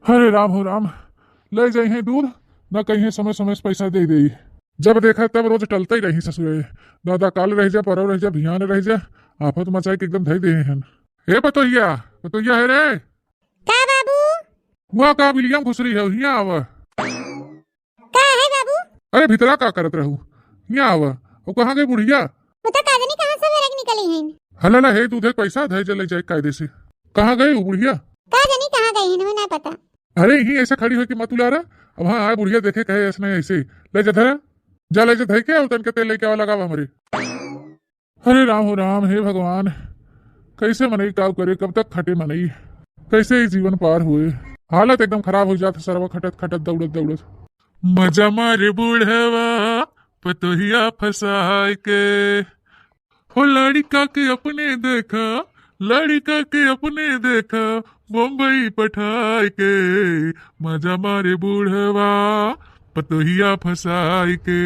हरे राम हो राम। ले जाई है दूध न कहीं समय समय से पैसा दे दे। जब देखा तब रोज टलते ही रही ससुरे। दादा काल रह जा परव रह जा भियान रह जा। आफत मचाई के एकदम धई दे हन। हे पतोहिया पतोहिया है रे। का बाबू? वहाँ का विलियम घुसरी है हिया आव। का है बाबू? अरे भितरा का करत रहू हिया आव। और कहाँ गई बुढ़िया? वो तो काजनी कहाँ से वेरक निकली हैं। हला हे दूधे पैसा धई चले जाए कायदे से। कहाँ गई वो बुढ़िया? काजनी कहाँ गई हैं हमें ना पता। अरे यही ऐसा खड़ी हो कि मतुला रहा। अब हाँ आए बुढ़िया देखे कहे ऐसे ऐसे ले जा धरा जा ले जा धई के उतन के तेल लेके आवा लगा हमारे। हरे राम हो राम। हे भगवान कैसे मनई काम करे कब तक खटे मनई कैसे ही जीवन पार हुए। हालत एकदम खराब हो जाता सरवा खटत खटत दौड़त दौड़त। मजा मारे बूढ़वा पतोहिया फसाए के हो लड़का के अपने देखा लड़का के अपने देखा मुंबई पठाए के मजा मारे बूढ़वा पतोहिया फसाए के।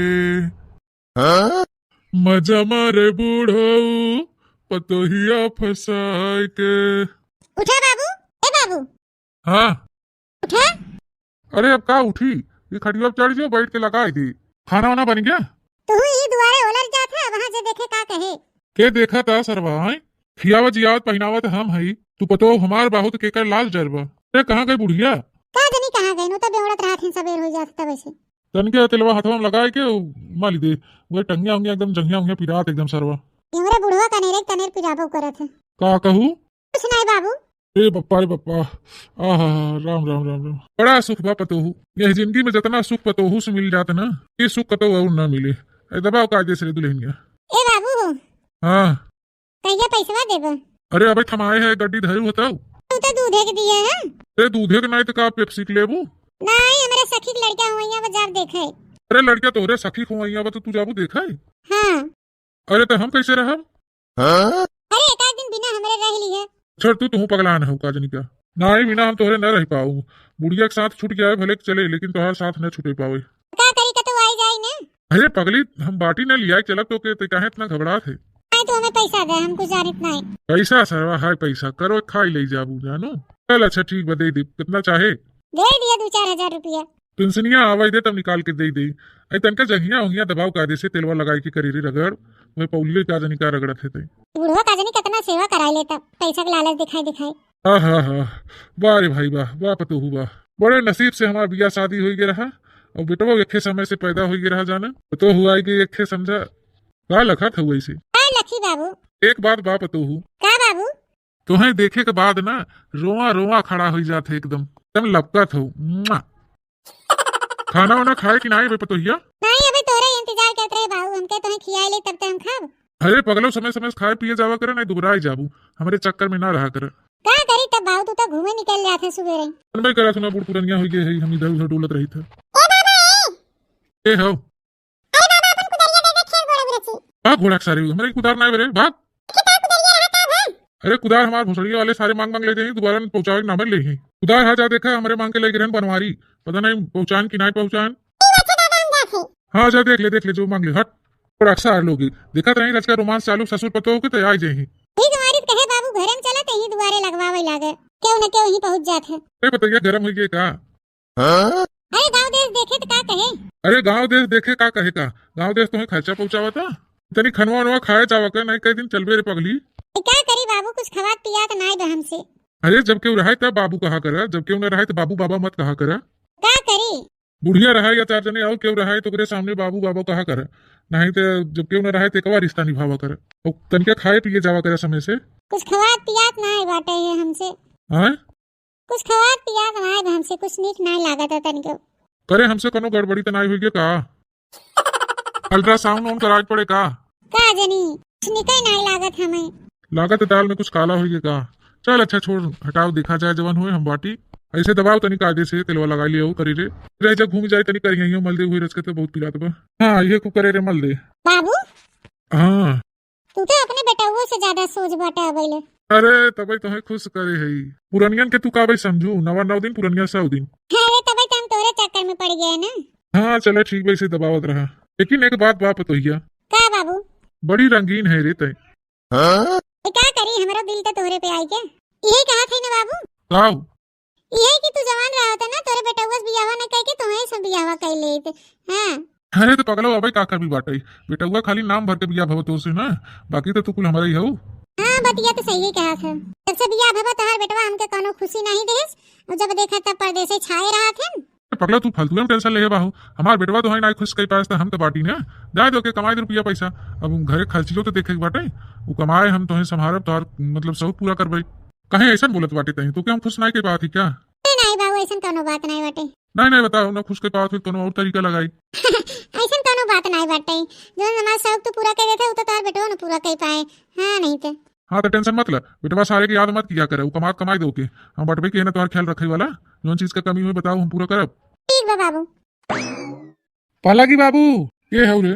मजा मारे बूढ़ऊ पतोहिया फसाए के। उठा बाबू। ए बाबू हाँ उठा। अरे अब का उठी ये खटिया पे चढ़ जाओ बैठ के लगाई थी। खाना वाना बन गया? तू ही दुआरे ओलर जा था वहाँ से देखे का कहे। के देखा था सरवा खियावत जियावत पहनावत हम हई तू पतो हमार बहुत केकर लाल जरबा। अरे कहाँ गई बुढ़िया? काजनी कहाँ गई नो तो बेवड़त रात हैं सवेर हो जाता वैसे। तन के तिलवा हाथवा में लगाए के माली दे वो टंगिया उंगिया एकदम जंगिया उंगिया पिरात एकदम सरवा। हमरे बुढ़वा कनेरे तनेर पिराबो करत है। का कहू? कुछ नहीं बाबू। ए बप्पा रे बप्पा आहा राम राम राम राम। बड़ा सुख बा पतोहू। यह जिंदगी में जितना सुख पतोहू से मिल जाता ना ये सुख कतो और ना मिले। दबाव कायदे से दुल्हनिया। ए बाबू हाँ कहिया पैसा देबो? अरे अबे थमाए है गड्डी धरू बताओ। तू तो दूधे के दिए हैं। अरे दूधे के नहीं तो का पेप्सी के लेबू? नहीं हमारे सखी की लड़का हुआ बाजार देखे। अरे लड़का तोहरे सखी खुआइया तो तू जाबू देखा है? हाँ। अरे तो हम कैसे रहब? अरे एक दिन बिना हमारे रह ली है। छोड़ तू पगलान है काजनी का। नहीं बिना हम तोहरे न रह पाऊ। बुढ़िया के साथ छूट गया भले चले लेकिन तोहर साथ न छूटे पावे। का करी का तो आई जाए ना। अरे पगली हम बाटी न लिया चलत तो के काहे इतना घबरा थे। नहीं तो हमें पैसा दे हम कुछ जानित नहीं। पैसा सरवा है पैसा करो खाई ले जाबू जानो। चल अच्छा ठीक बदे दे कितना चाहे दे दिया 2-4 हजार रुपया। पेंशनिया आवाज दे तब निकाल के दे दे। आई तनका जंगिया उंगिया दबाव कायदे से तेलवा लगाई की करी रगड़ वही पौलियो काजनी का रगड़त थे। बुढ़वा काजनी कितना सेवा कराई लेता पैसा के लालच दिखाई दिखाई। हाँ हाँ हाँ वाह रे भाई वाह वाह पतो हुआ। बड़े नसीब से हमारा बिया शादी हो गया रहा और बेटवा एक समय से पैदा हो गया रहा जाना तो हुआ कि एक समझा का लखा था वैसे। लखी बाबू एक बात बा पतो हूँ का बाबू? तुम्हें देखे के बाद ना रोआ रोआ खड़ा हो जाते एकदम एकदम लपकत हो। खाना वाना खाए कि नहीं पतो हिया? नहीं अबे तोरे इंतजार करते रहे बाबू हमके तुम्हें खियाई ले तब तक हम खाब। अरे पगलो समय समय से खाए पिए जावा करे नहीं दुबराई जाबू हमारे चक्कर में ना रहा कर। का करी तब बाबू तू तो घूमे निकल जाते सुबेरे। मैं करा सुना बुढ़ पुरनिया हो गई है हम इधर उधर डोलत रही था। ए हो अरे बाबा अपन कुदरिया दे दे खेल गोड़े बिरची। भाग घोड़ा सारी हमारे कुदार ना बरे भाग। कितना कुदरिया रहता भाई। अरे कुदार हमारे भोसड़िया वाले सारे मांग मांग लेते हैं दोबारा पहुंचावे ना ले हैं। कुदार हा जा देखा हमारे मांग के ले गिरन बनवारी पता नहीं पहुंचान की नहीं पहुंचान। हाँ जा देख ले जो मांग ले हट। और अक्सर लोग देखा रही रच का रोमांस चालू ससुर पतो के तो आई जाए ठीक हमारी कहे बाबू घरे में चला तो ही दुआरे लगवावे लागे क्यों न क्यों ही पहुंच जाते। अरे पतैया गर्म हो गए का? अरे गांव देश देखे तो का कहे। अरे गांव देश देखे का कहे का गांव देश तुम्हें खर्चा पहुंचावा था तनी खनवा वनवा खाए जावा कर नहीं कई दिन चलबे रे पगली। क्या करी बाबू कुछ खवा पिया तो नहीं बहम से। अरे जब क्यों रहा तब बाबू कहा करा जब क्यों न रहा तो बाबू बाबा मत कहा करा। का करी बुढ़िया रहा या 4 जने और क्यों रहा तो तेरे सामने बाबू बाबा कहा कर नहीं तो जब क्यों न रहा तो एक रिश्ता निभावा कर और तनिका खाए पिए जावा करे समय से। कुछ खवात पियात नहीं बाटे है हमसे। हाँ कुछ खवात पियात नहीं हमसे कुछ नीक नहीं लागत है तनिको। करे हमसे कोनो गड़बड़ी तो नहीं हुई का? अल्ट्रासाउंड ऑन कराए पड़े का जनी कुछ निकल नहीं लागत हमें। लागत दाल में कुछ काला हुई का? चल अच्छा छोड़ हटाओ देखा जाए जवान हुए हम बाटी ऐसे दबाव तनी कायदे से तेलवा लगा लिया करी रे रह जा घूम जाए तनी करिए मल दे हुई रच के तो बहुत पिलात बा। हाँ ये खूब करे रे मल दे। बाबू हाँ तू तो अपने बेटाओं से ज्यादा सोच बाटा अबैले। अरे तबे तुम्हें खुश करे है पुरनियन के तू का भाई समझू 9 दिन पुरनिया 100 दिन। अरे तबे तो हम तोरे चक्कर में पड़ गए ना। हाँ चलो ठीक वैसे दबावत रहा लेकिन एक बात बाप तो हिया का बाबू? बड़ी रंगीन है रे तय। क्या करी हमारा दिल तो तोरे पे आई के यही कहा थे ना बाबू। काऊ ये कि तू जवान रहा होता ना, तोरे बेटवा से बियाह न कह के तुम्हें सब बियाह कर लेते। हां अरे तो पगलो अबे का कर भी बाटे बेटुआ खाली नाम भर के बिया भव तो से ना, बाकी तो तू कुल हमारा ही हो। हां बतिया तो सही कहा था। जब से बियाह भवा तोहार बेटवा हमके कोनो खुशी नहीं देस, और जब देखा तब परदेसे छाए रहा थे। पगला तू फालतू में टेंशन ले बाहू, हमार बेटवा तो है ना खुश कई पास हम तो बाटी ना जा दो के कमाए 2 रुपया पैसा, अब घरे खर्चिलो तो देखे के बाटे, वो कमाए हम तो संभारब तोहार मतलब सब पूरा करबई। कहे ऐसा बोलत बाटे तही तो क्या हम खुश नहीं के बात ही क्या? नहीं बाबू ऐसन कोनो बात नहीं बाटे। नहीं बताओ ना खुश के पास फिर कोनो और तरीका लगाई। ऐसन कोनो बात नहीं बाटे, जो हमारा शौक तो पूरा कर देते वो तो तोहार बेटवा न पूरा कर पाए। हां नहीं तो हाँ तो टेंशन मत ले बेटवा, सारे की याद मत किया करे, वो कमाई दो के हम बटवे के है ना तुम्हारा ख्याल रखे वाला, जो चीज का कमी हुई बताओ हम पूरा करब। ठीक बा बाबू। पालागी बाबू ये है रे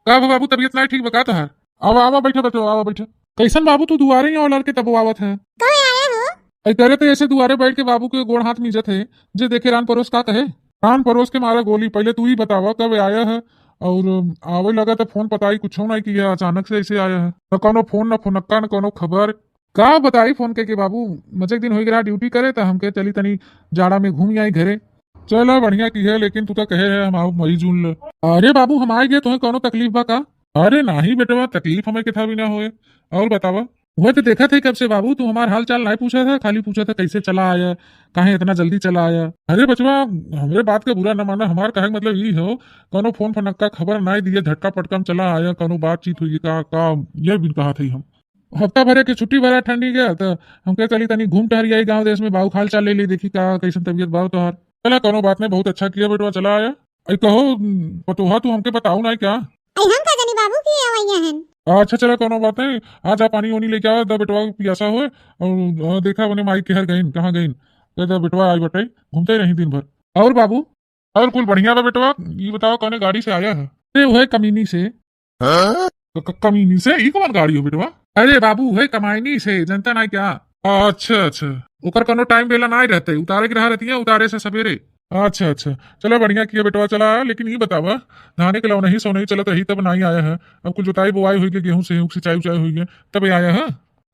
का बाबू तबीयत नहीं ठीक बका तोहार? आवा आवा बैठे बतो आवा बैठे। कैसन बाबू तू दुआरे ही और के तब आवत है? कहे आया हो? ऐ करे तो ऐसे दुआरे बैठ के बाबू के गोड़ हाथ मिजत है, जे देखे रान परोस का कहे। रान परोस के मारा गोली, पहले तू ही बतावा कब आया है, और आवे लगा तो फोन पताई कुछ नहीं किया, अचानक से ऐसे आया है, न कोनो फोन न फोनक्का न कोनो खबर का बताई फोन के बाबू। मजे दिन हो गया ड्यूटी करे तो हमके चली तनी जाड़ा में घूम आई घरे। चलो बढ़िया की है, लेकिन तू तो कहे है हम आओ मई जून ले। अरे बाबू हम आए गए तुम्हें कोनो तकलीफ बा का? अरे नहीं बेटवा तकलीफ हमें किथा भी ना होए, और बतावा। वह तो देखा थे कब से बाबू, तू हमारा हाल चाल नहीं पूछा था, खाली पूछा था कैसे चला आया, काहे इतना जल्दी चला आया। अरे बचवा हमरे बात का बुरा न माना, हमार कहे मतलब यही हो कोनो फोन फनक्का खबर नहीं दिए, झटका पटका में चला आया, कोनो बातचीत हुई का ये भी कहा थी हम। हफ्ता भरे की छुट्टी भरा ठंडी गया तो हम कह चली तनी घूम टहरी आई गाँव देश में, बाबू हाल चाल ले ली, देखी का कैसन तबियत बाबू तोहार। चला कोनो बात नहीं, बहुत अच्छा किया बेटवा चला आया। ऐ कहो पतोहा तू हमके बताऊ ना क्या? आई हम का जानी बाबू की आवैया हन। अच्छा चला कोनो बात नहीं, आज आप पानी वानी लेके आओ दा बेटवा पियासा हुए, और देखा बने माई के हर गईन कहाँ गईन, दा बेटवा आई बटाई घूमते रही दिन भर। और बाबू और कुल बढ़िया बा बेटवा, ये बताओ कौन गाड़ी से आया है? अरे वह कमीनी से। कमीनी से ई कौन गाड़ी हो बेटवा? अरे बाबू वह कमाईनी से, जनता ना क्या? अच्छा ओकर कोनो टाइम वेला नहीं रहते, उतारे की रहा रहती है, उतारे से सवेरे। अच्छा चलो बढ़िया किया बेटवा चला आया, लेकिन ये बतावा नहाने के लिए नहीं सो नहीं चलत रही तब नहीं आया है, अब कुछ जोताई बोआई हुई है, गेहूं से सिंचाई उचाई हुई है तब आया है।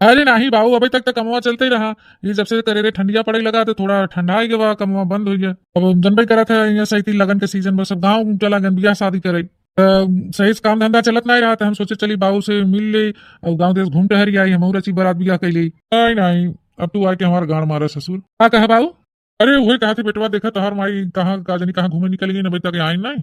अरे नहीं बाबू अभी तक तो कमवा चलते ही रहा, ये जब से करे ठंडिया पड़े लगा तो थोड़ा ठंडा ही गया, कमवा बंद हो गया। अब जनवरी करा था यहाँ सही लगन के सीजन में सब गाँव चला गन बियाह शादी करे, सही से काम धंधा चलत नहीं रहा था, हम सोचे चली बाबू से मिल ले और गाँव देश घूम टहरी आई, हम रची बारात बियाह कैली। नहीं अब तू आके हमारा गाड़ मारा ससुर। क्या कहा बाबू? अरे वही कहा थे बेटवा, देखा तोहार माई कहाँ का जानी कहाँ घूमे निकल गई, अभी तक आई नहीं।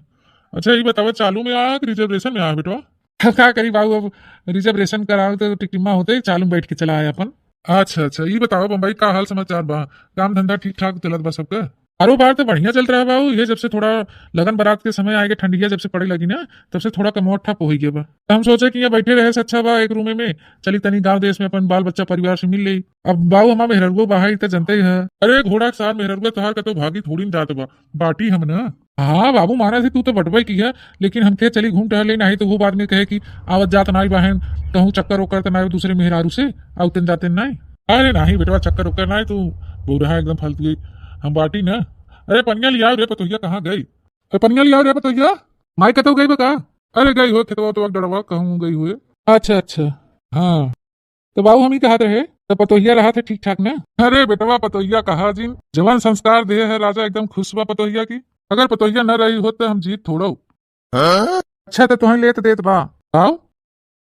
अच्छा ये बतावा चालू में आया कि रिजर्वेशन में आया बेटवा? क्या करी बाबू, अब रिजर्वेशन कराओ तो टिकटिमा होते चालू बैठ के चला आया अपन। अच्छा ये बताओ बम्बई का हाल समाचार बा, काम धंधा ठीक ठाक चलत बा सबका? कारोबार तो बढ़िया चल रहा है बाबू, ये जब से थोड़ा लगन बारात के समय आएगा ठंडिया जब से पड़े लगी ना तब से थोड़ा कमोट ठप हो गया बा, तो हम सोचे कि यहाँ बैठे रहे से अच्छा बा एक रूम में चली तनी गांव देश में अपन बाल बच्चा परिवार से मिल ली। अब बाबू हमारा मेहरगो बाहर तो जनते ही है। अरे घोड़ा के साथ मेहरगो तोहार का तो भागी थोड़ी न जात बा, बाटी हम ना। हाँ बाबू माना थी तू तो बटवाई की है, लेकिन हम थे चली घूम टहले, नहीं तो वो बाद में कहे कि आवत जात नाई बहन कहूँ चक्कर ओकर तो ना दूसरे मेहरारू से आवते जाते नहीं। अरे नहीं बेटवा चक्कर ओकर ना, तू बोल रहा है एकदम फालतू गई, हम बाटी ना। अरे पनिया लिया रे पतोहिया कहाँ गई? अरे पनिया लिया रे पतोहिया, माई कतो गई बका? अरे गई हो खेतवा तो डरवा कहूँ गई हुए। अच्छा हाँ तो बाबू हम ही कहा रहे तो पतोहिया रहा थे ठीक ठाक ना? अरे बेटवा पतोहिया कहा जिन जवान संस्कार दे है राजा, एकदम खुश बा पतोहिया की, अगर पतोहिया न रही हो तो हम जीत थोड़ा। अच्छा तो तुम्हें लेत देत बा आओ?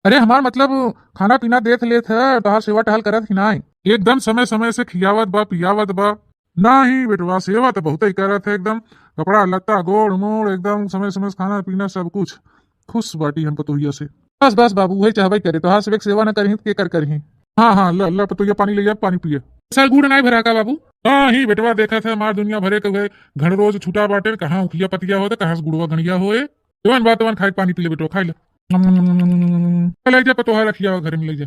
अरे हमार मतलब खाना पीना देत लेत है, तोहार सेवा टहल करत ही नहीं, एकदम समय समय से खियावत बा पियावत बा। नहीं बेटवा सेवा तो बहुत ही करत है, एकदम कपड़ा लत्ता गोड़ मोड़ एकदम समय समय से खाना पीना सब कुछ, खुश बाटी हम पतोहिया से। बस बाबू वही चाहबे करे, तो से सेवा न करही के कर करही। हाँ ल पतोहिया पानी ले जा, पानी पिए। सर गुड़ नहीं भरा का बाबू? हाँ ही बेटवा देखा था मार दुनिया भरे के घड़ रोज छूटा बाटे, कहाँ उखिया पतिया होते कहाँ से गुड़वा घड़िया होए, जवान बात खाए पानी पी ले बेटवा, खाई ले जा पतोहा रखिया घर में ले जा।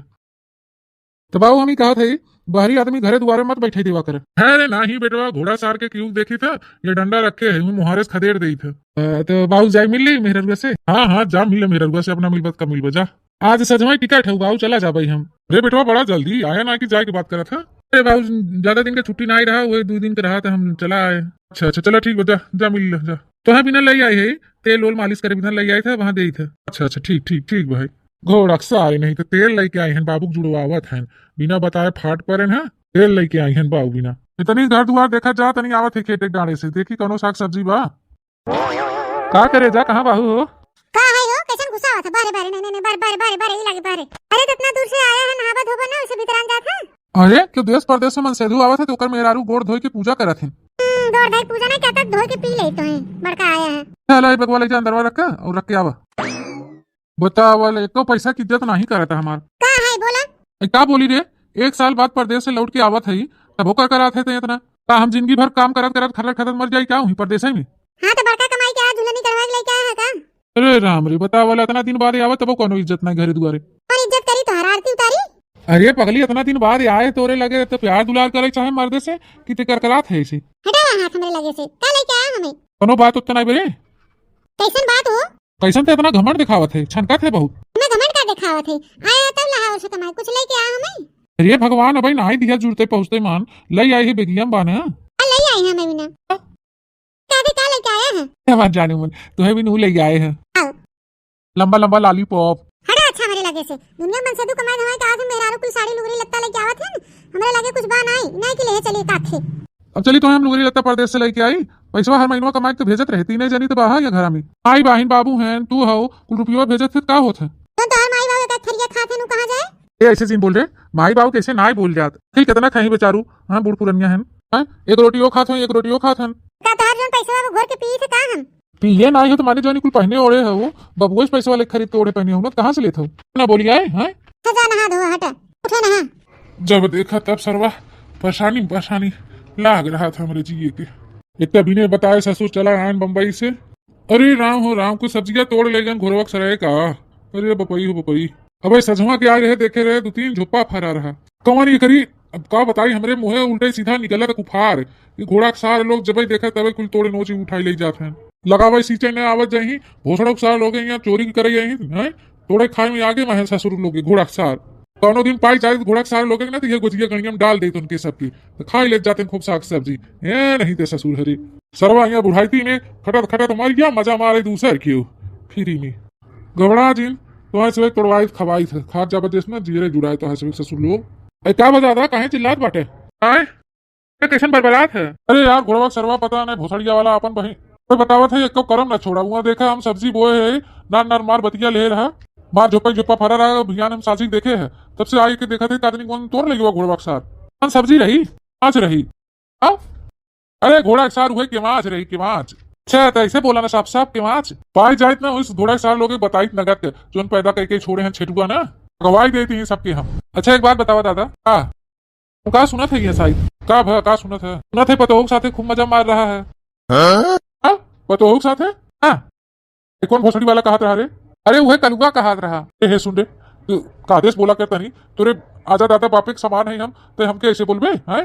तो बाबू हम ही कहा थे बाहरी आदमी घरे द्वारे मत बैठे देवा करे। अरे नहीं बेटवा घोड़ा सार के क्यों देखी था, ये डंडा रखे है मुहारे से खदेड़ दी था। तो बाबू जाए मिल ली मेहरगुआ से? हाँ जा मिले मेहरगुआ से, अपना मिलबत का मिलबा जा। आज सजवाई टिकट है बाबू, चला जा भाई हम। अरे बेटवा बड़ा जल्दी आया ना कि जाए की बात करा था? अरे बाबू ज्यादा दिन का छुट्टी ना ही रहा, वही 2 दिन का रहा था, हम चला आए। अच्छा चलो ठीक बता जा मिल जा। तो हाँ बिना ले आई है, तेल ओल मालिश करे बिना ले आई था, वहां दे था। अच्छा ठीक भाई, घोड़ा सारे नहीं तो तेल लेके आई हैं बाबू जुड़वावत हैं, बिना बताए फाट पर है तेल लेके आई हैं बाबू बिना। इतनी घर दुआर देखा जा तनी आवत है खेते डाड़े से देखी कौनो साग सब्जी बा का करे जा कहाँ बाहू हो का है हो कैसन गुस्सा आवत है बारे बारे नहीं नहीं बारे बारे बारे बारे ही लागे बारे अरे तो इतना दूर से आया है नहावा धोबा ना उसे भीतर जात है अरे क्यों देश परदेश में मनसेधु आवत है तो ओकर मेहरारू गोड़ धोई के पूजा करत है दौड़ धाई पूजा नहीं कहता धो के पी ले तो है बड़का आया है चल बगवा ले जा अंदरवा रखा और रख के आवा बतावल एक तो पैसा की इज्जत नहीं करता हमार का है बोला का बोली रे 1 साल बाद परदेश से लौट के आवत है तब होकर करात है इतना का हम जिंदगी भर काम करत करत खरत खरत मर जाई क्या हुई परदेश में हां तो बड़का कमाई के आज झुलनी करवा के लेके आया है का अरे राम रे बतावल इतना दिन बाद आवत तब कोनो इज्जत नहीं घरे दुआरे और इज्जत करी तो हरारती उतारी अरे पगली इतना दिन बाद आए तोरे लगे तो प्यार दुलार करे चाहे मर्दे से कि ते करकरात है इसे हटा हाथ हमरे लगे से का लेके आया हमें कोनो बात उतना नहीं बे कैसन बात हो कैसन ते इतना घमंड दिखावत है छनकत है बहुत मैं घमंड का दिखावत है आया तब लहा उसे कमाई कुछ लेके आया हमें अरे भगवान अबे नाही दिया जुड़ते पहुंचते मान लई आई है बेगियम बाना ले आई हमें बिना का लेके आया है क्या बात जानू मन तुम्हें भी नू ले आए हैं लंबा लंबा लॉलीपॉप हटा अच्छा मेरे लगे से दुनिया मन से तू कमाई धमाई का आज मेहरारू कुल साड़ी लुगरी लत्ता लेके आवत है हमरे लगे कुछ बा नहीं कि ले चली काथे अब चली तो हम लुगरी लत्ता परदेश से लेके आई पैसा हर महीनवा कमाई तो भेजत रहती नहीं जानी तो बाहर या घर में आई बहन बाबू हैं तू हो कुल रुपया भेजत फिर का होत है तो हर माई बाबू का थरिया खाते नु कहां जाए ये ऐसे सीन बोल रहे माई बाबू कैसे ना बोल जात ठीक कितना खाई बेचारू हाँ बूढ़ पुरनिया है एक रोटियो खात हैं एक रोटियो खात हैं का तोहर जोन पैसा बाबू घर के पी थे का हम पिए ना हो तुम्हारे जो कुल पहने ओढ़े हो वो बबुआ पैसे वाले खरीद के ओढ़े पहने हो कहाँ से लेते हो ना बोली आए हैं जा नहा धो हटा उठो नहा जब देखा तब सरवा परेशानी लाग रहा था हमारे जिये के एक तभी ने बताया ससुर चला आयन बम्बई से अरे राम हो राम को सब्जियां तोड़ ले गए घोरवक सराय का अरे बपई हो बपई अब सजवा के आ रहे देखे रहे 2-3 झोपा फरा रहा कौन ये करी अब का बताई हमरे मुँह उल्टे सीधा निकला था कुफार घोड़ा सारे लोग जब देखा तब कुल तोड़े नोची उठाई ले जाते हैं लगावे सींचे ने आवत जाही भोसड़ो सार लोग यहाँ चोरी करे हैं तोड़े खाए में आगे महे ससुर लोग घोड़ा सार कौनो दिन पाई जाए घोड़ा सार लोग ना तो ये गुजिया गणिया में डाल देते उनके सबकी तो खाई ले जाते खूब साग सब्जी ये नहीं थे ससुर हरी सरवा यहाँ बुढ़ाई में खटत खटत मर गया मजा मारे दूसर क्यों फ्री में गबड़ा जिन तो ऐसे तोड़वाई खवाई थे खाद जबरदस्त में जीरे जुड़ाए तो ऐसे ससुर लोग क्या बजा था कहे चिल्लात बाटे कैसन बरबरात है अरे यार घोड़वा सरवा पता नहीं भोसड़िया वाला अपन बही तो बतावत है एक करम न छोड़ा वहाँ देखा हम सब्जी बोए है नार मार बतिया ले रहा मार झोपा फरा रहा भैया हम साजी देखे है तब से आई के देखा थे आदमी कौन तोड़ लगी घोड़ा के साथ सब्जी रही आज रही अरे घोड़ा के साथ हुए केवाच रही केवाच अच्छा तो ऐसे बोला ना साफ साफ केवाच पाई जाए ना उस घोड़ा के साथ लोग बताई नगद के जो पैदा करके छोड़े हैं छेटुआ ना गवाही देती है सबके हम अच्छा एक बात बतावा दादा का सुना था ये साई का सुना था पतोह के साथ खूब मजा मार रहा है पतोह के साथ है कौन भोसड़ी वाला कहा रहा रे अरे वह कलुआ कहा रहा हे सुन रे तू कादेश बोला करता नहीं तुरे आजा दादा बापे के समान है हम तो हमके ऐसे बोलबे हैं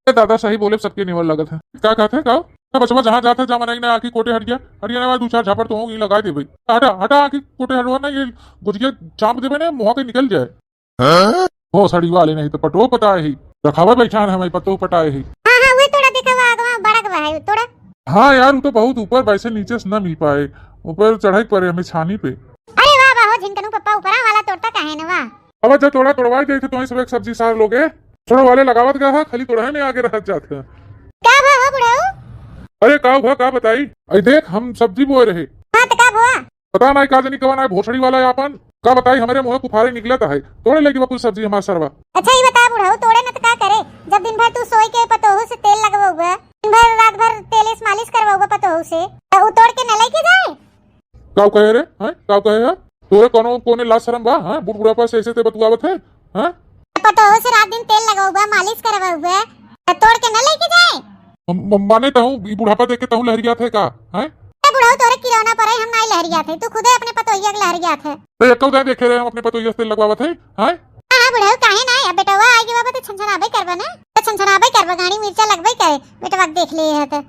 दादा सही बोले सबके निवल लगत है क्या कहते हैं का बचवा जहाँ जाता जा मनाई ना आखी कोटे हट गया ना 2-4 झापड़ तो होगी लगा दे भाई हटा आखी कोटे हटवा ना ये गुजिया चाप दे ना मुँह के निकल जाए हो सड़ी वाले नहीं तो पटो पटाए ही रखावा बैठा है हमें पतो पटाए ही हाँ यार वो तो बहुत ऊपर वैसे नीचे से न मिल पाए ऊपर चढ़ाई पड़े हमें छानी पे अरे वाह वाह झिनकनु पप्पा ऊपर वाला तोड़ता काहे न वाह अब जब थोड़ा तोड़वाई गई थे तो सब सब्जी सार लोगे थोड़ा वाले लगावत गया है खाली तोड़ा में आगे रह जाते हैं क्या हुआ बुढ़ाऊ अरे का बताई अरे देख हम सब्जी बोए रहे हां तो क्या हुआ पता नहीं का जनी कवन है भोसड़ी वाला अपन का बताई हमारे मुंह कुफारे निकलता है तोड़े लगी कुछ सब्जी हमारा सरवा अच्छा ये बता बुढ़ाऊ तोड़े न तो क्या करे जब दिन भर तू सोई के पतोहू से तेल लगवाओगे दिन भर रात भर तेल से मालिश करवाओगे पतोहू से तो तोड़ के न लेके जाए का कहे रे हैं का कहे तोरे कोनो कोने लाज शरम बा हैं बुढ़बुढ़ा पर ऐसे ते बतुआवत है हैं पतोहू से रात दिन तेल लगाओगे मालिश करवाओगे तो तोड़ के न लेके जाए माने तो हूं बुढ़ापा देख के तहु लहरिया थे का हैं बुढ़ाऊ तोरे किरौना पर हम नहीं लहरिया थे तू खुदे अपने पतोहिया के लहरिया थे तो एक कौन देखे रहे हम अपने पतोहिया से लगवावत है हैं हां बुढ़ाऊ काहे ना अब बेटवा आगे बाबा तो छनछनाबे करबा ना तो छनछनाबे करबा गाड़ी मिर्चा लगबे करे बेटवा देख लिए है तो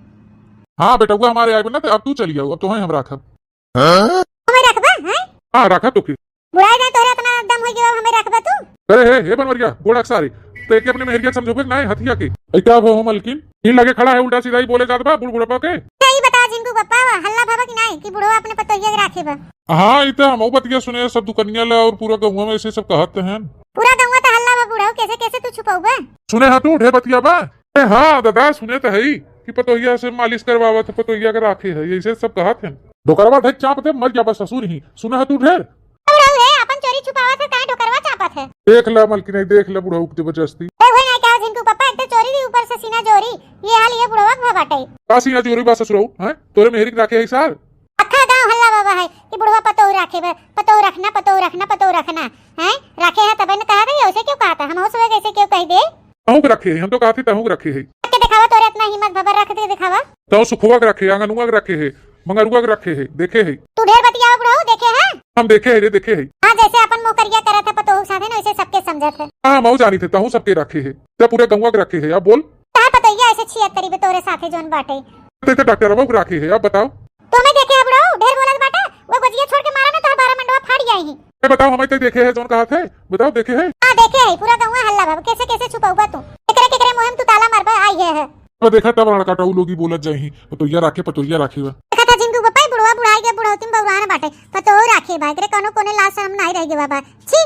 हां बेटवा हमारे आए ना तो अब तू चली जाओ अब तो हम राखब हमें रखबा हैं हां राखब तो की बुढ़ाई जा तोरे इतना दम हो गया हमें रखबा तू अरे हे बनवरिया गोड़ा सारी तो एक अपने मेहरिया समझोगे ना हथिया के क्या हो मलकिन इन लगे खड़ा है उल्टा सीधा ही बोले जात बा बुढ़बुढ़ा के सही बता जिनको पप्पा हल्ला भाबा कि नहीं कि बुढ़वा अपने पतोहिया के राखे बा हाँ इतना हम बतिया सुने सब दुकनिया ला और पूरा गाँव में ऐसे सब कहते हैं पूरा गाँव तो हल्ला बा बुढ़ाऊ कैसे कैसे तू छुपाऊबा सुने हाँ तू ढेर बतिया बा अरे हाँ दादा, सुने तो है ही कि पतोहिया से मालिश करवावत है, पतोहिया के राखे है, ऐसे सब कहा थे। डोकरवा धक चापत है, मर जाबा ससुर ही। सुना है तू ढेर? बुढ़ऊ रे अपन चोरी छुपावत है, काहे ठोकरवा चापत है? देख ला मलकी, नहीं देख ला बुढ़ऊ की जबरदस्ती। ए भाई ना क्या जिनको पापा एक तो चोरी दी, ऊपर से सीना चोरी। ये हाल ये बुढ़वा का बाटे। का सीना चोरी बा ससुरऊ हैं? तोरे मेहरी के राखे है सार। अखा गांव हल्ला बाबा है कि बुढ़वा पतोह राखे बे, पतोह रखना, पतोह रखना, पतोह रखना है। राखे है तबे ने कहा था, उसे क्यों कहा था? हम हो सवे कैसे क्यों कह दे? तहु के रखे है, हम तो कहा थे तहु के रखे है। रख के दिखावा, तोरे इतना हिम्मत भबर रख के दिखावा। तहु सुखुआ के रखे है, आंगनुआ के रखे है, मंगरुआ के रखे है, देखे है। तू ढेर बतियाओ बुढ़ऊ, देखे है? हम देखे है रे, देखे है। हां जैसे अपन मोकरिया करत है पतोह साथे ना, वैसे सबके समझत है। हाँ मऊ जानी थे, तहु सबके रखे है, ते पूरे गंगवा के रखे है। अब बोल कहा पतोहिया ऐसे 76 बे तोरे साथे जोन बाटे। ते डॉक्टर बाबू के रखे है। अब बताओ तो मैं देखे है बुढ़ऊ, ढेर बोलत बाटे। वो गजिया छोड़ के मारा ना तो 12 मंडवा फाड़ जाई ही। बताओ हमें तो देखे है जोन कहा थे, बताओ देखे है। हां देखे है, पूरा गांव हल्ला बाबा। कैसे कैसे छुपाऊबा तू? एकरे केकरे मोहम तू ताला मारबा आई है। तो देखा तब लड़का टाऊ लोग ही बोलत जाही, पतोहिया राखे, पतोहिया राखे हुआ। देखा था जिनको बापा बुढ़वा बुढ़ाई के बुढ़ौती में बउराना बाटे, पतोह राखे भाई करे कोनो कोने लाश शर्म नहीं रहेगी बाबा। छी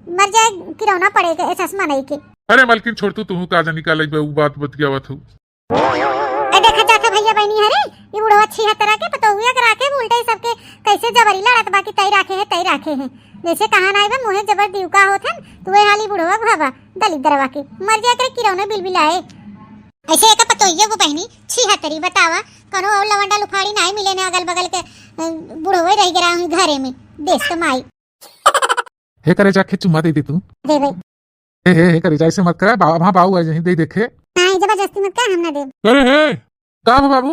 मर जाए किरौना पड़ेगा ऐसा चश्मा नहीं के। अरे मलकिन छोड़ तू का जानी का लई बात बतियावत हूँ। ए देखा जाके भैया बहनी है रे, ये बुढ़वा 76 के पतोहिया के राखे उल्टे ही सबके कैसे जबरी लड़त बाकी तई राखे है, तई राखे है। जैसे कहा नहीं बे मुहे जबर दिवका होथन, तू ए हाली बुढ़वा भाबा दलित दरवा के मर जाए करे किरौने बिलबिलाए। ऐसे एक पतोहिया को बहनी 76 बतावा, कोनो और लवंडा लुफाड़ी नहीं मिले ने अगल बगल के बुढ़वे रह गया हूं घरे में देश कमाई। हे करे जाके चुम्मा दे तू। दे भाई हे करे जा, ऐसे मत कर, वहां बाबू आ जाही, दे देखे। नहीं जबरदस्ती मत कर, हम ना दे। अरे हे का बाबू,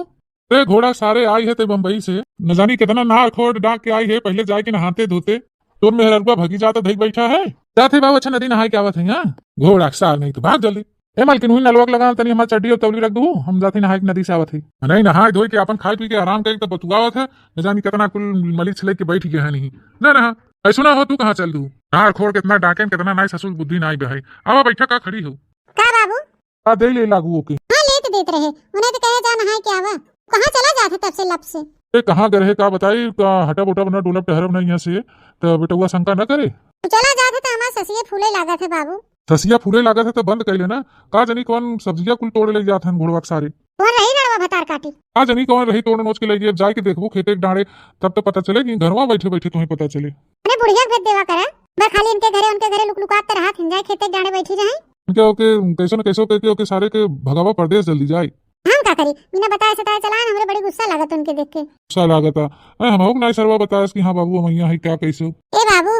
ते घोड़ा सारे आई है ते बम्बई से, न जानी कितना नार खोड़ डाक के आई है। पहले जाए के नहाते धोते तोर मेहररुआ भगी जाता धई बैठा है। जाते बाबू अच्छा नदी नहाए के आवत है। हां घोड़ा सार नहीं तो भाग जल्दी। ए मालकिन हुई नलवक लगा तनी हमार चड्डी और तवली रख दू, हम जाती नहाए नदी से आवत है। नहीं नहाए धोई के अपन खाए पी के आराम करे तो बतुआवत है। न जानी कितना कुल मलिच लेके बैठ गया है। नहीं ना रहा ऐसा ना हो, तू कहाँ चल दू? नार खोड़ कितना डाके कितना नाई ससुर बुद्धि नाई बहाई। आवा बैठा का खड़ी हो का बाबू? आ दे ले लागू ओके। हां लेट देत रहे, उन्हें तो कहे जा नहाए के आवा। कहां चला जात है तब से लब से? ए कहाँ गए है का बताई, का हटा बोटा बना डोलब टहरब नहीं यहाँ से, तो बेटुआ शंका न करे। तू चला जात है तो हमार ससिए फूले लागत है बाबू। ससिया फूले लागत है तो बंद कर लेना। का जनी कौन सब्जिया कुल तोड़ ले जात हन घोड़वा सारे। और रही नड़वा भतार काटी। का जनी कौन रही तोड़ नोच के ले गए, जाके देखबो खेते के डांडे, तब तो पता चले कि घरवा बैठे बैठे तुम्हें पता चले। अरे बुढ़िया भेज देवा करा, मैं खाली उनके घरे लुकलुकात रहा थिन जाए खेते के डांडे बैठी जाए। क्या ओके कैसो न कैसो करके ओके सारे के भगावा परदेश जल्दी जाए। हम का करी बिना बताए सताए चला, हमरे बड़ी गुस्सा लागत उनके देख के। गुस्सा लागता हम हो नहीं सरवा बताया कि हाँ बाबू मैया है क्या कैसे। ए बाबू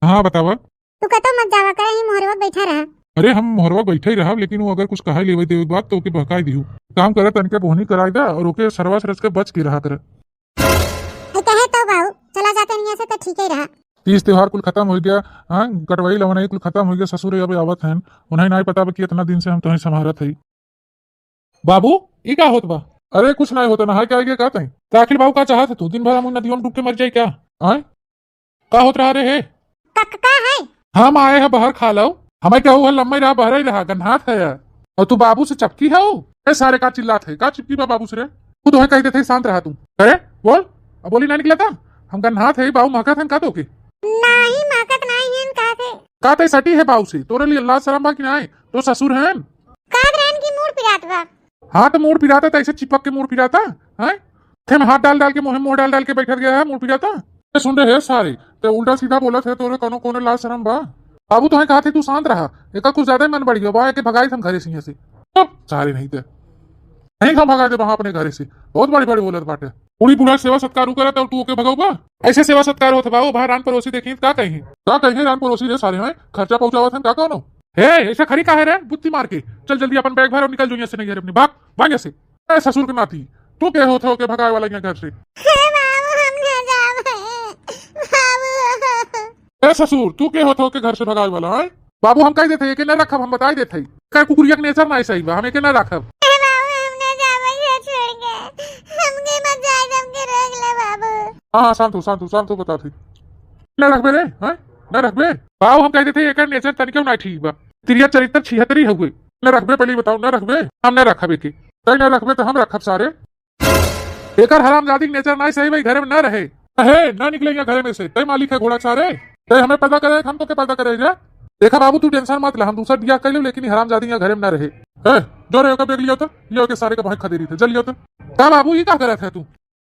हाँ बतावा। तू कतो मत जावा करे, ही मोहरवा बैठा रहा। अरे हम मोहरवा बैठे ही रहा, लेकिन वो अगर कुछ कहा लेवे देवे बात तो ओके बहकाई दिहू। काम करे तनके बोहनी कराई दा और ओके सरवा सरस के बच के रहा करे। कहे तो बाबू चला जाते नहीं ऐसे तो ठीक ही रहा। तीज त्योहार कुल खत्म हो गया। हाँ कटवाई लवनाई कुल खत्म हो गया। ससुर अब आवत हैं, उन्हें नहीं पता कि इतना दिन से हम तुम्हें संभारत है। बाबू ई का होत बा? अरे कुछ नहीं होता, नहाए के आगे का तई तो आखिर बाबू का चाहत तू दिन भर हम नदियों में डूब के मर जाए क्या? आए का होत रहा रे है? का है? हम आए हैं बाहर खा लो, हमें क्या हुआ लम्बा रहा बहरा ही रहा गन्हात है यार। और तू बाबू से चपकी है वो सारे का चिल्लात है का चिपकी बा बाबू से रे? तू तो कहते थे शांत रहा तू। अरे बोल अब बोली नहीं निकला था, हम गन्हात है बाबू महका थे का तो के नहीं माकत नहीं है का ते सटी है बाबू से तोरे लिए अल्लाह शर्म बा कि नहीं? तो ससुर हैं का रहन की मूड पिरात बा। हाँ तो मूड पिराता था, ऐसे चिपक के मूड पिराता है। थे में हाथ डाल डाल के मुंह डाल डाल के बैठ गया है मूड पिराता। सुन रहे है सारे तो उल्टा सीधा बोला थे तोरे कोनो कोने लाल शर्म बा। बाबू तो कहा थे तू शांत रहा, एक कुछ ज्यादा ही मन बढ़ गया बा के भगाई हम घरे से से। सारे नहीं थे नहीं हम भगा दे वहां अपने घरे से, बहुत बड़ी बड़ी बोलत बाटे। पूरी पूरा सेवा सत्कार करा था तू ओके भगाऊगा? ऐसे सेवा सत्कार होता बाबू बाहर रान पड़ोसी देखी का कहीं रान पड़ोसी रे सारे में खर्चा पहुंचावा था का कौन हे ऐसा खड़ी का है रे बुत्ती मार के। चल जल्दी अपन बैग भर और निकल जो से नहीं अपनी भाग भाग से। ससुर के नाती तू क्या होता हो के भगाए वाला यहाँ घर से? ससुर तू क्या होता हो के घर से भगाए वाला है? बाबू हम कह देते कि न रखब, हम बता देते का कुकुरिया के नेचर ना सही बा, हमें के न रखब। हाँ शांत हो बता थी न रखबे रे हैं न रखबे। बाबू हम कहते थे एक नेचर तनिके ना ठीक बा, तिरिया चरित्र 76 हो गई। न रखबे पहले बताओ न रखबे? हम न रखबे के तय न रखबे तो हम रखब सारे। एक हरामजादी नेचर ना सही भाई घर में न रहे न निकलेंगे घर में से। तय मालिक है घोड़ा सारे, तय हमें पैदा करे हम तो क्या पैदा करेगा। देखा बाबू तू टेंशन मत ला, हम दूसरा बिया कर लो लेकिन हरामजादी यहाँ घर में न रहे। जो रहे का बैग लिया था, लिया के सारे का भाई खदे रही थे, जल लिया था। क्या बाबू ये क्या कर रहा था तू?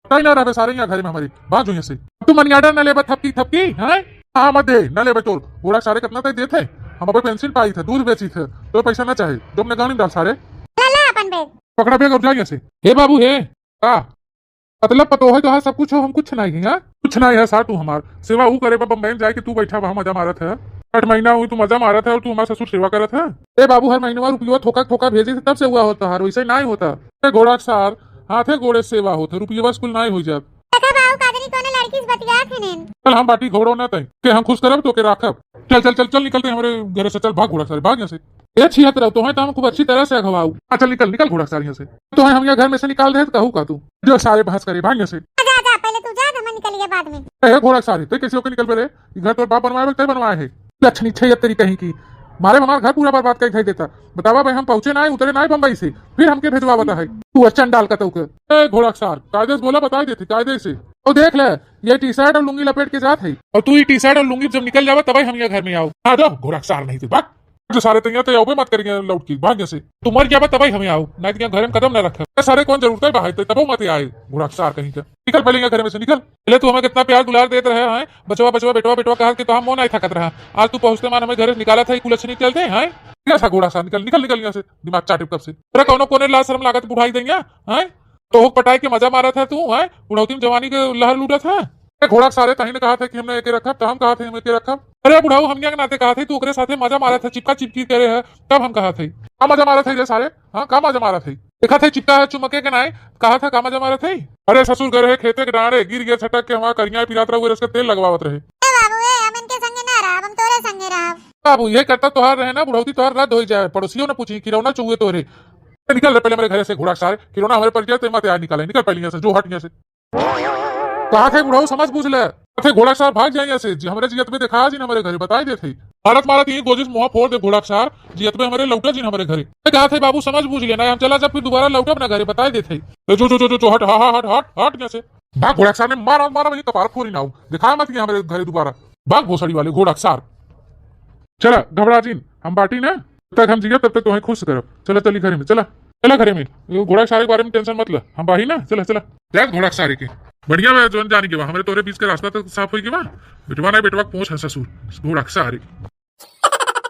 कहीं ना रहे सारे यहाँ घर में हमारे, भाग जो से। तू मनी ऑर्डर न ले थपकी थपकी है, हाँ मत दे, न ले तोर घोड़ा सारे कितना तक देते, हम अपने पेंसिल पाई थे, दूध बेची थे, तो पैसा ना चाहे, तो अपने गाड़ी डाल सारे। अपन बैग पकड़ा बैग और जाइए से। हे बाबू हे का मतलब पतो है तो हाँ सब कुछ हो, हम कुछ नहीं है, कुछ नहीं है सा तू हमार सेवा वो करे बम्बई जाए कि तू बैठा वहां मजा मारत है, 8 महीना हुई तू मजा मारत है और तू हमारा ससुर सेवा करत है। ए बाबू हर महीने रुपया थोका थोका भेजे तब से हुआ होता है, वैसे नहीं होता। घोड़ा सार हाथे घोड़े सेवा होते, रुपया स्कूल नहीं हो जात। चल हम बाटी घोड़ो ना तय के हम खुश करब तो के राखब। चल चल चल चल निकलते हमारे घर से, चल भाग घोड़ा सारे भाग यहाँ से। ये अच्छी हत तो है तो हम खूब अच्छी तरह से अगवाऊ। चल निकल निकल घोड़ा सारे यहाँ से, तो हम यहाँ घर में से निकाल दे कहू का तू जो सारे बहस करे भाग यहाँ से। पहले तू जा, हम निकलिए बाद में। घोड़ा सारे तो किसी को निकल पे रे, घर तो बाप बनवाए तय बनवाए है, लक्षणी छह तेरी कहीं की मारे हमारा घर पूरा बर्बाद कर देता। बतावा भाई हम पहुंचे ना उतरे ना बम्बई से, फिर हमके भेजवा बता है तू अचन डाल का तो घोड़ा सार कायदे से बोला बता देते कायदे से। तो देख ले ये टी शर्ट और लुंगी लपेट के साथ है, और तू ये टी शर्ट और लुंगी जब निकल जावा तब हम यहाँ घर में आओ। हाँ जाओ घोड़ा सार नहीं थे भाग जो सारे तैयार तो मत करेंगे लौट की भाग से, तू मर गया तब हमें आओ, नहीं तो घर में कदम न रखा सारे कौन जरूरत है बाहर तब मत आए घोड़ा सार कहीं का। निकल पहले घर में से निकल, पहले तू हमें कितना प्यार दुलार देते रहे हैं, बचवा बचवा बेटवा बेटवा कहा कि तो हम मोह नहीं थकत रहा, आज तू पहुंचते मान हमें घर निकाला था कुलच नहीं चलते हैं कैसा घोड़ा सार निकल निकल निकल यहाँ से, दिमाग चाटे कब से तेरा कौनो कोने लाल शर्म लागत बुढ़ाई देंगे हैं, तो पटाई के मजा मारा था तू है, बुढ़ौती में जवानी के लहर लूटा था। घोड़ा सारे तही ने कहा था कि हमने एक रखा, तो हम कहा थे हम एक रखा। अरे बुढ़ाऊ हम के नाते कहा थे तू साथे मजा मारा था, चिपका चिपकी करे है तब हम कहा थे का मजा मारा थे सारे। हाँ का मजा मारा थे, देखा थे चिपका है चुमके के नाय कहा था का मजा मारा थे। अरे ससुर गए रहे खेते के डांडे गिर गया छटक के, हमारा करिया पिरात रहा उसके तेल लगवावत रहे। बाबू ये करता तोहार रहे ना बुढ़ौती तोहार रद्द हो जाए, पड़ोसियों ने पूछी किरौना चुहे तोरे। निकल रहे पहले मेरे घर से घोड़ा सारे, किरौना हमारे पर जाए मत निकाले, निकल पहले से जो हट यहाँ से। कहा थे बुढ़ाऊ समझ पूछ ले थे घोड़ा सार भाग जाए यहाँ से, हमारे जियत में देखा जी हमारे घरे बताई दे थे भारत मारा थी गोजिस मुहा फोड़ दे घोड़ा सार जियत में हमारे लौटा जी हमारे घरे। कहा थे बाबू समझ पूछ लेना हम चला जब फिर दोबारा लौटा अपना घरे बताई दे थे जो जो जो जो हट हा हट हट हट यहाँ से भाग घोड़ा सार ने मारा मारा वही कपार फोड़ी ना दिखाया मत हमारे घरे दोबारा भाग भोसड़ी वाले घोड़ा सार। चला घबरा जी हम बाटी ना तब तक हम जिया तब तक तुम्हें खुश करब। चला चली घरे में, चला चला घरे में, घोड़ा सारे के बारे में टेंशन मत ले हम बाही ना। चला चला देख घोड़ा सारे के बढ़िया मैं जोन जाने के हमारे तोरे बीच का रास्ता तक साफ हो गया, बेटवा नहीं बेटवा पहुंच है ससुर घोड़ा सारे।